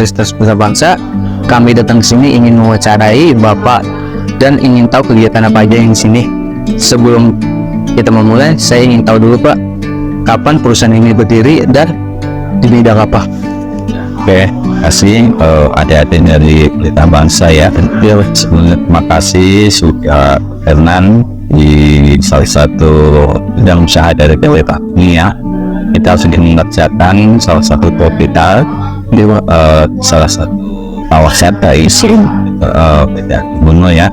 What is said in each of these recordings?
Universitas Bangsa Bangsa. Kami datang ke sini ingin mewawancarai Bapak dan ingin tahu kegiatan apa aja yang di sini. Sebelum kita memulai, saya ingin tahu dulu Pak, kapan perusahaan ini berdiri dan di bidang apa? Oke, kasih adik-adik dari Pelita Bangsa ya. Terima kasih sudah Hernan di salah satu bidang usaha dari Pelita ini ya. Kita sudah mengerjakan salah satu kita di salah satu kawasan dari Gunung ya.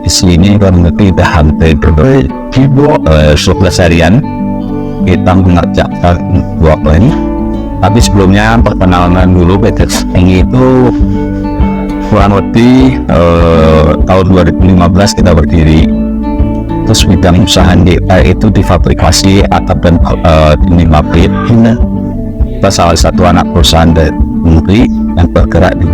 Di sini kurang lebih sudah hampir 11 harian kita mengerjakan 2 plan. Tapi sebelumnya perkenalan dulu, PT Stenggi itu kurang lebih tahun 2015 kita berdiri. Terus bidang usaha kita itu di fabrikasi atap dan dinding pabrik. Kita salah satu anak perusahaan dari negeri yang bergerak di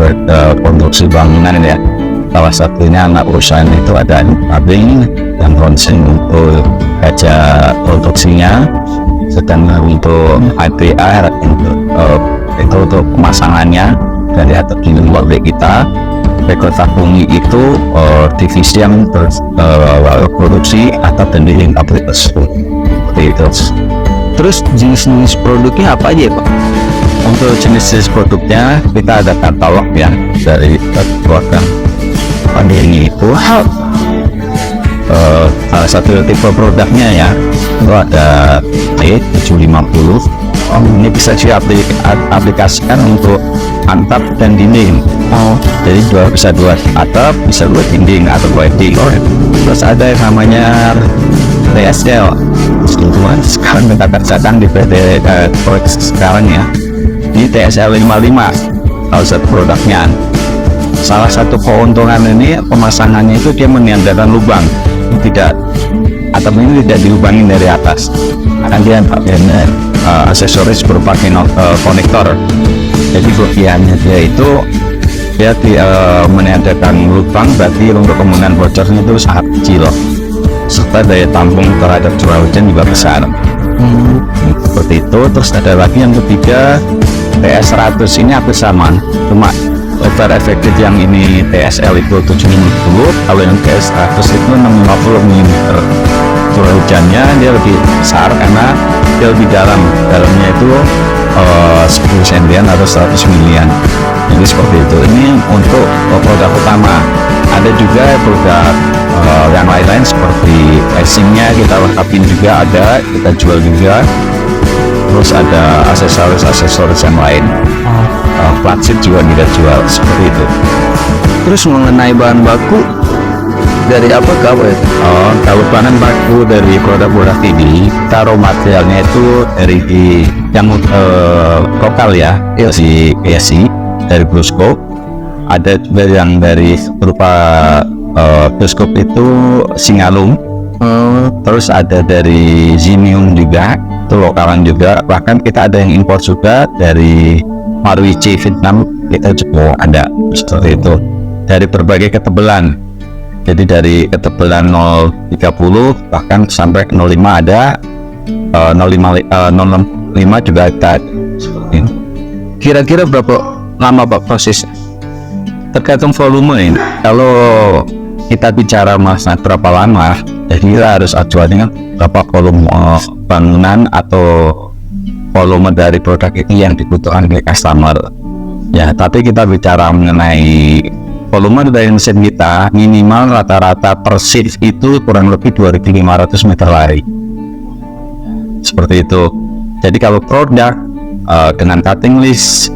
konstruksi bangunan ya. Salah satunya anak perusahaan itu ada pabrik yang launching untuk kaca konstruksinya, sedangkan untuk IPR itu untuk pemasangannya dari atap dinding pabrik kita. Rekota Bumi itu divisi yang produksi atap dan dinding pabrik tersebut. Terus jenis-jenis produknya apa aja Pak? Untuk jenis-jenis produknya kita ada katalog ya dari keluarga ini itu salah satu tipe produknya ya itu ada E750. Ini bisa diaplikasikan untuk atap dan dinding. Jadi bisa dua atap, bisa dua dinding atau wedding. Terus ada yang namanya TSL. Sekarang kita kerjakan di PT proyek sekarang ya. Ini TSL 55 salah satu produknya. Salah satu keuntungan ini pemasangannya itu dia menyandarkan lubang, tidak atap ini tidak dilubangin dari atas, akan dia pakai aksesoris berupa konektor. Jadi bagiannya dia itu dia menyandarkan lubang, berarti untuk kemungkinan bocornya itu sangat kecil, serta daya tampung terhadap curah hujan juga besar. Seperti itu. Terus ada lagi yang ketiga TS100, ini hampir sama, cuma lebar efektif yang ini TSL itu 750, kalau yang TS100 itu 650 mm. Curah hujannya dia lebih besar karena dia lebih dalamnya itu 10 cm atau 100 mm. Jadi seperti itu. Ini untuk produk utama. Ada juga produk yang lain-lain seperti casingnya kita lengkapin juga, ada kita jual juga. Terus ada aksesoris yang lain, flat sheet juga kita jual, seperti itu. Terus mengenai bahan baku dari apa ke apa ya? Kalau bahan baku dari produk-produk ini, taruh materialnya itu dari yang lokal ya, si PSI dari Brusco. Ada juga yang dari berupa Brusco itu Singalung. Terus ada dari Zinium juga, itu lokalan juga. Bahkan kita ada yang impor juga dari Marwici Vietnam, kita juga ada seperti itu. Dari berbagai ketebalan, jadi dari ketebalan 030 bahkan sampai 05 ada, 065 juga ada. Kira-kira berapa lama Pak prosesnya? Tergantung volume ini. Kalau kita bicara masa berapa lama, jadi kita harus acuannya berapa volume bangunan atau volume dari produk ini yang dibutuhkan oleh customer ya. Tapi kita bicara mengenai volume dari mesin kita, minimal rata-rata per shift itu kurang lebih 2500 meter lari, seperti itu. Jadi kalau produk dengan cutting list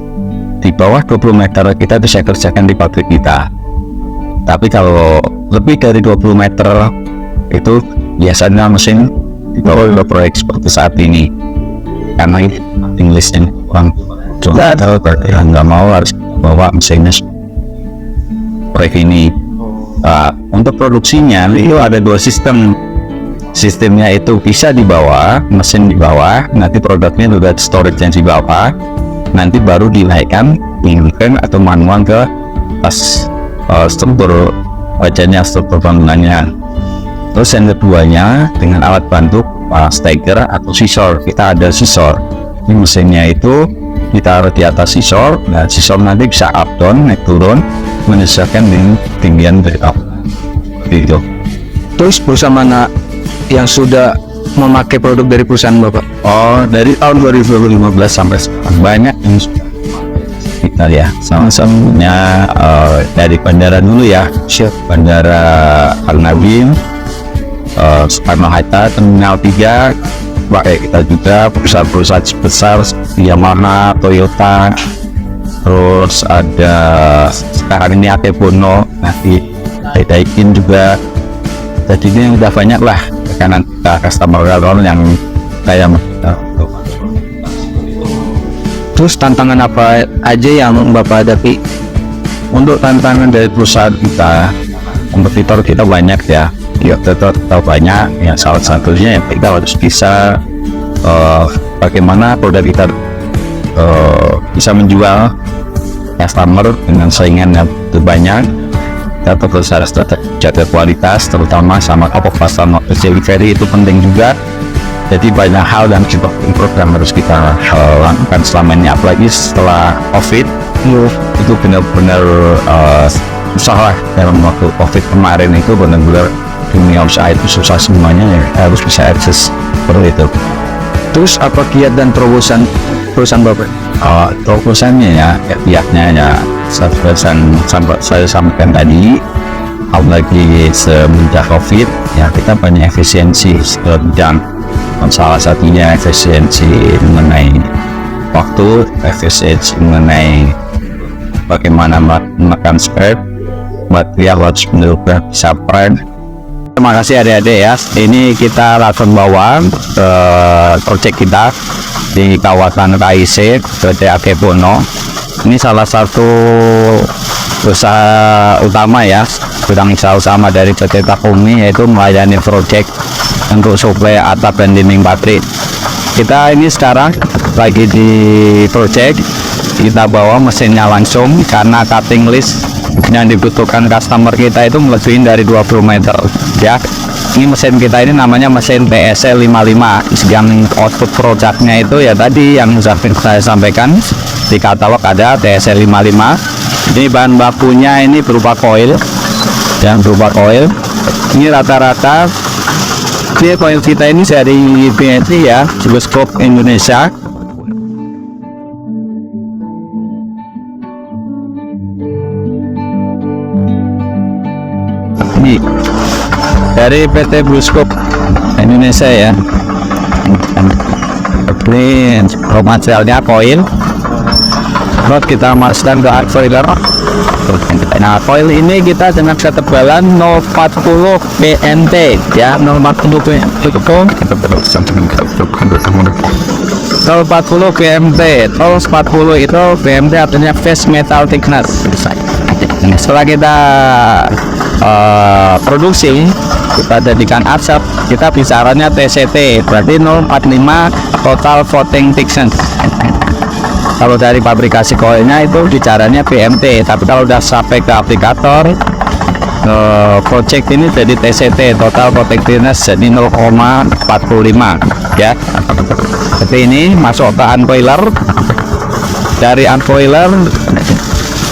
di bawah 20 meter kita bisa kerjakan di pabrik kita. Tapi kalau lebih dari 20 meter itu biasanya mesin dibawa ke proyek seperti saat ini, karena Inggrisnya kurang nggak mau harus bawa mesinnya proyek ini. Untuk produksinya itu ada 2 sistem. Sistemnya itu bisa di bawah, mesin di bawah, nanti produknya juga storage yang di bawah, nanti baru dinaikkan menggunakan atau manual ke atas struktur wajahnya, struktur bangunannya. Terus yang keduanya dengan alat bantu stacker atau scissor. Kita ada scissor. Ini mesinnya itu ditaruh di atas sisor. Nah, sisor nanti bisa up down, naik turun, menyesuaikan dengan tinggian dari up. Gitu. Terus perusahaan mana yang sudah memakai produk dari perusahaan Bapak? Oh, dari tahun 2015 sampai sekarang banyak yang kita ya. Sama-samanya dari bandara dulu ya. Bandara Al-Nabil, Soekarno-Hatta, Terminal 3, pakai kita juga perusahaan-perusahaan besar seperti Yamaha, Toyota, terus ada sekarang ini Akebono, nanti Daikin juga. Jadi ini udah banyak lah tekanan kita customer yang kayak Terus tantangan apa aja yang Bapak hadapi? untuk tantangan dari perusahaan kita, kompetitor kita banyak ya. Ya tetap banyak. Ya salah satunya yang kita harus bisa bagaimana produk kita bisa menjual customer dengan saingan yang lebih banyak. Kita terus harus tetap jaga kualitas, terutama sama customer delivery itu penting juga. Jadi banyak hal dan program harus kita lakukan selama ini, apalagi setelah COVID itu benar-benar usaha dalam waktu COVID kemarin itu benar-benar dunia usaha itu susah semuanya ya, harus bisa akses seperti itu. Terus apa kiat dan terobosan perusahaan Bapak? Terobosannya ya, kiatnya ya seperti saya sampaikan tadi, apalagi semenjak COVID ya kita banyak efisiensi dan salah satunya efisiensi mengenai waktu, efisiensi mengenai bagaimana menekan spread, buat dia harus benar-benar bisa prime. Terima kasih adik-adik ya. Ini kita langsung bawa ke project kita di kawasan KIC PT Akebono. Ini salah satu usaha utama ya, bidang usaha utama dari PT Takumi, yaitu melayani project untuk suplai atap dan dinding pabrik. Kita ini sekarang lagi di project, kita bawa mesinnya langsung karena cutting list yang dibutuhkan customer kita itu melebihi dari 20 meter ya. Ini mesin kita ini namanya mesin TSL 55. Yang output produknya itu ya tadi yang saya sampaikan di katalog ada TSL 55. Ini bahan bakunya ini berupa coil, yang berupa coil. Ini rata-rata coil kita ini dari BNC ya, Bluescope Indonesia. Ini dari PT Bluescope Indonesia ya. Ini raw materialnya coil. Terus kita masukkan ke arc-foiler. Nah, coil ini kita dengan ketebalan 040 PMT ya, 040 PMT. 040 PMT, 040 itu PMT artinya face metal thickness. Setelah kita produksi, kita jadikan asap, kita bicaranya TCT, berarti 045 total coating thickness. Kalau dari pabrikasi coilnya itu bicaranya PMT, tapi kalau udah sampai ke aplikator project ini jadi TCT, total coating thickness, jadi 0,45 ya. Seperti ini masuk ke uncoiler. Dari uncoiler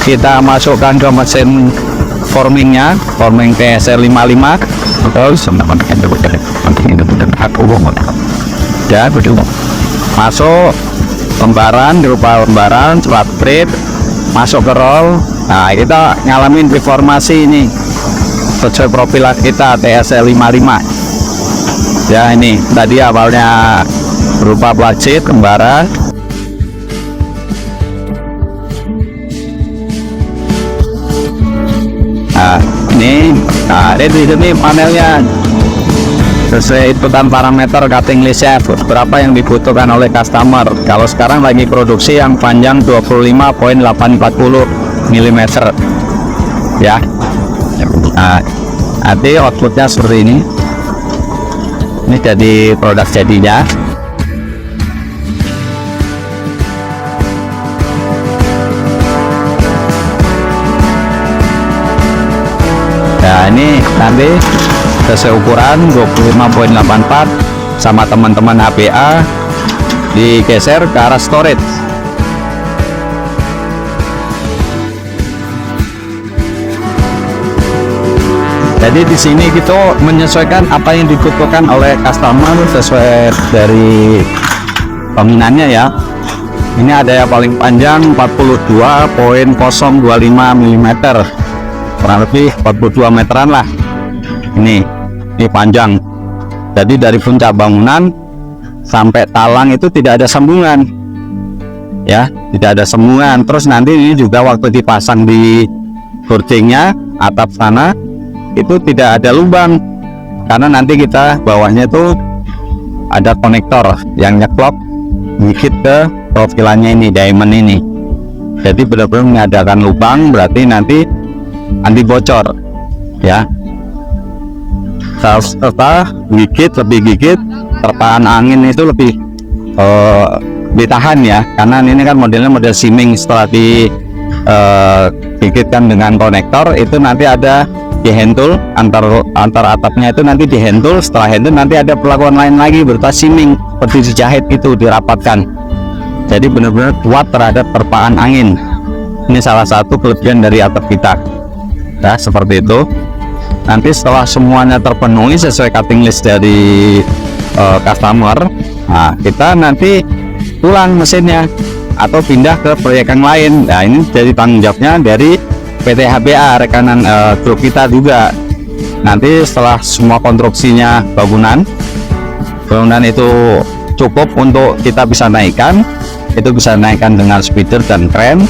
kita masukkan ke mesin formingnya, forming TSL 55. Terus ya masuk lembaran, berupa lembaran surat print, masuk ke roll. Nah, kita ngalamin deformasi ini sesuai profil kita TSL 55 ya. Ini tadi awalnya berupa plastik lembaran. Nah, ini di sini panelnya sesuai inputan parameter cutting listnya berapa yang dibutuhkan oleh customer. Kalau sekarang lagi produksi yang panjang 25.840 mm ya. Nah, nanti outputnya seperti ini. Ini jadi produk jadinya. Nah, ini nanti sesuai ukuran 25.84 sama teman-teman HBA digeser ke arah storage Jadi di sini kita menyesuaikan apa yang dibutuhkan oleh customer sesuai dari peminatnya ya. Ini ada yang paling panjang 42.025 mm, kurang lebih 42 meteran lah. Ini panjang. Jadi dari puncak bangunan sampai talang itu tidak ada sambungan, ya, tidak ada sambungan. Terus nanti ini juga waktu dipasang di hoardingnya atap sana itu tidak ada lubang, karena nanti kita bawahnya itu ada konektor yang nyeklok dikit ke profilannya ini, diamond ini. Jadi benar-benar mengadakan lubang, berarti nanti anti bocor ya. Serta lebih gigit, terpaan angin itu lebih ditahan ya, karena ini kan modelnya model simming. Setelah digigitkan dengan konektor itu nanti ada dihentul antar atapnya, itu nanti dihentul. Setelah hentul nanti ada perlakuan lain lagi berupa simming, seperti dijahit itu, dirapatkan. Jadi benar-benar kuat terhadap terpaan angin. Ini salah satu kelebihan dari atap kita ya, seperti itu. Nanti setelah semuanya terpenuhi sesuai cutting list dari customer, nah kita nanti pulang mesinnya atau pindah ke proyek yang lain. Nah ini jadi tanggung jawabnya dari PT HBA, rekanan grup kita juga. Nanti setelah semua konstruksinya bangunan itu cukup untuk kita bisa naikkan, itu bisa naikkan dengan speeder dan kren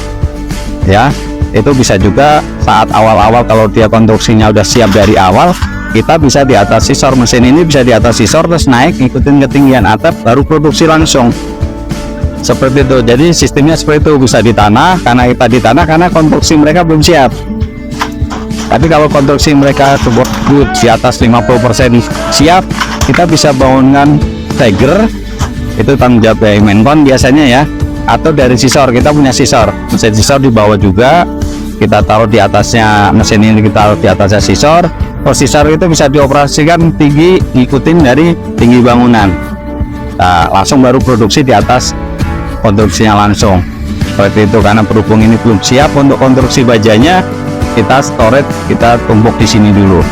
ya. Itu bisa juga saat awal-awal kalau dia konstruksinya udah siap dari awal, kita bisa di atas scissor, mesin ini bisa di atas scissor terus naik ikutin ketinggian atap baru produksi langsung seperti itu. Jadi sistemnya seperti itu, bisa di tanah, karena kita di tanah karena konstruksi mereka belum siap. Tapi kalau konstruksi mereka di atas 50% siap, kita bisa bangunkan tiger, itu tanggung jawab dari Menkon biasanya ya, atau dari scissor. Kita punya scissor, mesin scissor di bawah juga, kita taruh di atasnya mesin ini, kita taruh di atasnya scissor. Scissor itu bisa dioperasikan tinggi, ikutin dari tinggi bangunan. Nah, langsung baru produksi di atas konstruksinya langsung seperti itu. Karena berhubung ini belum siap untuk konstruksi bajanya, kita storage, kita tumpuk di sini dulu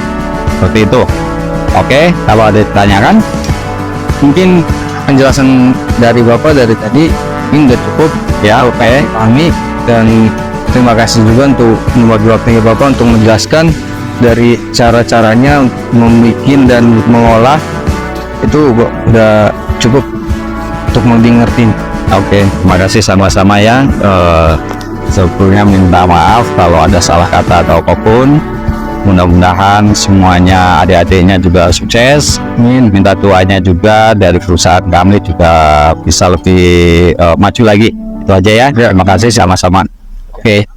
seperti itu. Oke, kalau ada ditanyakan, Mungkin penjelasan dari Bapak dari tadi ini udah cukup ya. Oke, kami, dan terima kasih juga untuk membagi waktunya Bapak untuk menjelaskan dari cara-caranya membuat dan mengolah. Itu udah cukup untuk mengerti. Oke, terima kasih sama-sama ya. Sebelumnya minta maaf kalau ada salah kata atau apapun. Mudah-mudahan semuanya, adik-adiknya juga sukses. Minta doanya juga dari perusahaan kami juga bisa lebih maju lagi. Itu aja ya. Terima kasih sama-sama. Oke.